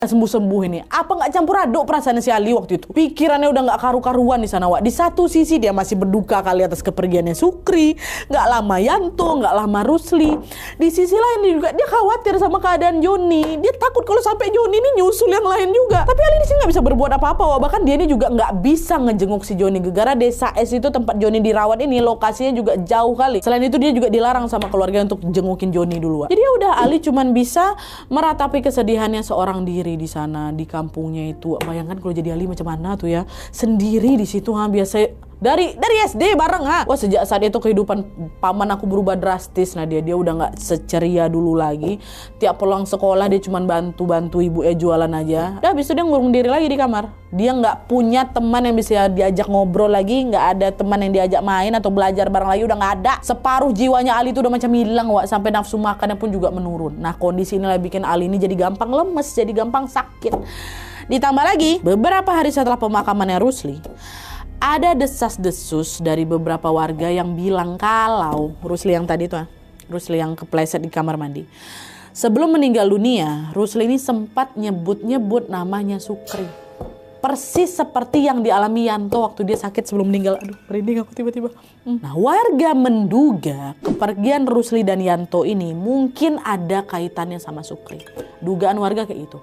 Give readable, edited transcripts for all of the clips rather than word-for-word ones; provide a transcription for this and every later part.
sembuh-sembuh ini. Apa nggak campur aduk perasaan si Ali waktu itu? Pikirannya udah nggak karu-karuan di sana, Wak. Di satu sisi dia masih berduka kali atas kepergiannya Sukri, nggak lama Yanto, nggak lama Rusli. Di sisi lain juga dia khawatir sama keadaan Joni. Dia takut kalau sampai Joni ini nyusul yang lain juga. Tapi Ali di sini nggak bisa berbuat apa-apa, Wak. Bahkan dia ini juga nggak bisa ngejenguk si Joni. Gegara desa S itu tempat Joni dirawat ini lokasinya juga jauh kali. Selain itu dia juga dilarang sama keluarga untuk jengukin Joni dulu, Wak. Jadi ya udah, Ali cuman bisa meratapi kesedihannya seorang diri di sana di kampungnya itu. Bayangkan kalau jadi Ali macam mana tuh ya, sendiri di situ. Biasa dari SD bareng. Wah, sejak saat itu kehidupan paman aku berubah drastis. Nah dia udah nggak seceria dulu lagi. Tiap pulang sekolah dia cuma bantu ibu jualan aja. Udah habis itu dia ngurung diri lagi di kamar. Dia nggak punya teman yang bisa diajak ngobrol lagi, nggak ada teman yang diajak main atau belajar bareng lagi, udah nggak ada. Separuh jiwanya Ali itu udah macam hilang, Wak. Sampai nafsu makannya pun juga menurun. Nah kondisi inilah bikin Ali ini jadi gampang lemes, jadi gampang sakit. Ditambah lagi beberapa hari setelah pemakamannya Rusli, ada desas-desus dari beberapa warga yang bilang kalau Rusli yang tadi tuh, Rusli yang kepleset di kamar mandi. Sebelum meninggal dunia, Rusli ini sempat nyebut-nyebut namanya Sukri. Persis seperti yang dialami Yanto waktu dia sakit sebelum meninggal. Aduh, merinding aku tiba-tiba. Nah, warga menduga kepergian Rusli dan Yanto ini mungkin ada kaitannya sama Sukri. Dugaan warga kayak itu.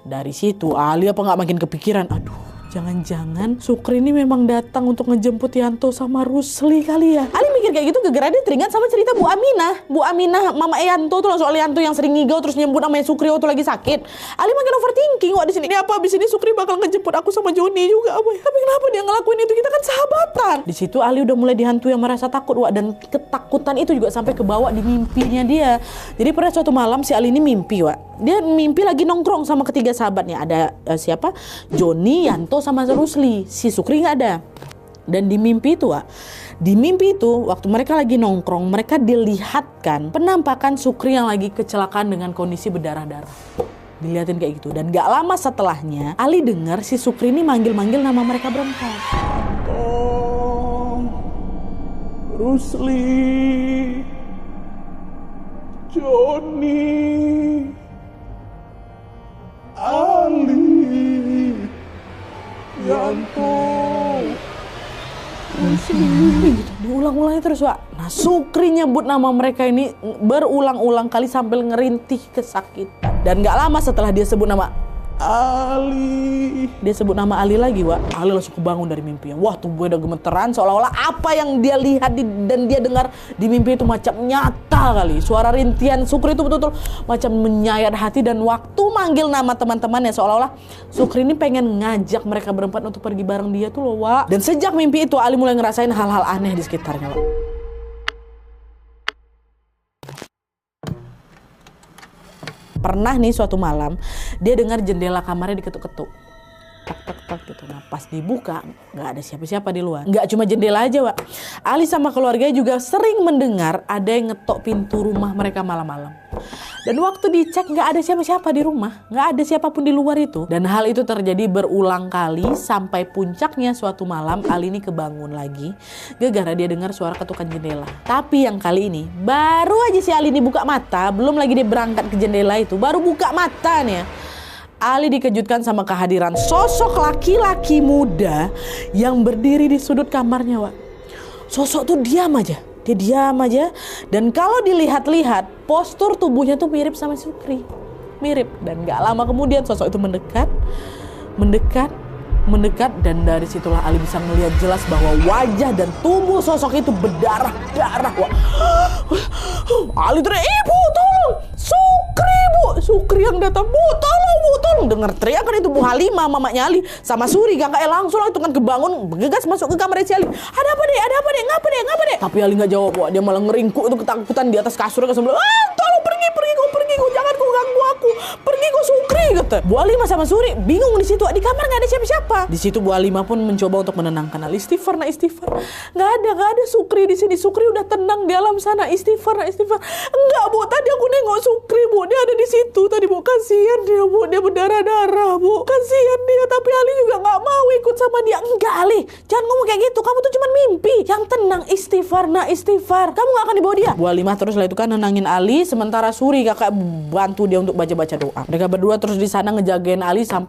Dari situ Ali apa nggak makin kepikiran, aduh, jangan-jangan Sukri ini memang datang untuk ngejemput Yanto sama Rusli kali ya. Ali mikir kayak gitu gara-gara dia teringat sama cerita Bu Aminah mama Yanto tuh, soal Yanto yang sering ngigau terus nyebut namanya Sukri waktu lagi sakit. Ali makin overthinking, wah di sini ini apa abis ini Sukri bakal ngejemput aku sama Joni juga apa ya? Tapi kenapa dia ngelakuin itu? Kita kan sahabatan. Di situ Ali udah mulai dihantui yang merasa takut, wah, dan ketakutan itu juga sampai kebawa di mimpinya dia. Jadi pada suatu malam si Ali ini mimpi, wah. Dia mimpi lagi nongkrong sama ketiga sahabatnya. Ada siapa? Joni, Yanto sama Rusli. Si Sukri nggak ada. Dan di mimpi itu, waktu mereka lagi nongkrong, mereka dilihatkan penampakan Sukri yang lagi kecelakaan dengan kondisi berdarah-darah. Dilihatin kayak gitu. Dan gak lama setelahnya, Ali dengar si Sukri ini manggil-manggil nama mereka berempat. Rusli, Joni, Ali, Yanto, Rusli. Diulang-ulangnya terus, Wak. Nah Sukri nyebut nama mereka ini berulang-ulang kali sambil ngerintih kesakitan. Dan gak lama setelah dia sebut nama Ali, dia sebut nama Ali lagi, Wak. Ali langsung kebangun dari mimpinya. Wah, tubuhnya udah gemeteran, seolah-olah apa yang dia lihat dan dia dengar di mimpi itu macam nyata kali. Suara rintihan Sukri itu betul-betul macam menyayat hati. Dan waktu manggil nama teman-temannya, seolah-olah Sukri ini pengen ngajak mereka berempat untuk pergi bareng dia tuh loh, Wak. Dan sejak mimpi itu Ali mulai ngerasain hal-hal aneh di sekitarnya, Wak. Pernah nih suatu malam dia dengar jendela kamarnya diketuk-ketuk, tak gitu. Nah pas dibuka nggak ada siapa-siapa di luar. Nggak cuma jendela aja, Wak. Ali sama keluarganya juga sering mendengar ada yang ngetok pintu rumah mereka malam-malam. Dan waktu dicek nggak ada siapa-siapa di rumah, nggak ada siapapun di luar itu. Dan hal itu terjadi berulang kali sampai puncaknya suatu malam Ali ini kebangun lagi gara-gara dia dengar suara ketukan jendela. Tapi yang kali ini baru aja si Ali ini buka mata, belum lagi dia berangkat ke jendela itu, baru buka mata nih ya, Ali dikejutkan sama kehadiran sosok laki-laki muda yang berdiri di sudut kamarnya, Wak. Sosok tuh diam aja. Dia diam aja, dan kalau dilihat-lihat postur tubuhnya tuh mirip sama Sukri, mirip. Dan gak lama kemudian sosok itu mendekat, dan dari situlah Ali bisa melihat jelas bahwa wajah dan tubuh sosok itu berdarah-darah. Wah. Ali teriak, "Ibu, tolong! Sukri, Bu! Sukri yang datang, Bu, tolong, Bu, tolong!" Dengar teriakan itu Bu Halimah, mamanya Ali, sama Suri, kakaknya langsung lah itu kan kebangun, bergegas masuk ke kamar si Ali. Ada apa, Dek? Ngapa, Dek? Tapi Ali nggak jawab, Wak. Dia malah ngeringkuk itu ketakutan di atas kasur, sambil, tolong pergi, kau jangan kau ganggu aku, pergi kau Sukri, kata. Bu Halimah sama Suri bingung di situ, di kamar nggak ada siapa-siapa. Di situ Bu Halimah pun mencoba untuk menenangkan Ali. Istighfar. Nggak ada Sukri di sini. Sukri udah tenang di alam sana. Istighfar. Enggak, Bu, tadi aku nengok Sukri, Bu, dia ada di situ tadi, Bu. Kasihan dia, Bu, dia berdarah-darah, Bu. Kasihan dia. Tapi Ali juga nggak mau ikut sama dia. Enggak, Ali, jangan ngomong kayak gitu. Kamu tuh cuma mimpi. Yang tenang, istighfar. Kamu nggak akan dibawa dia. Bu Halimah terus lah itu kan nenangin Ali, sementara Suri kakak bantu dia untuk baca baca doa. Mereka berdua terus di sana ngejagain Ali sampai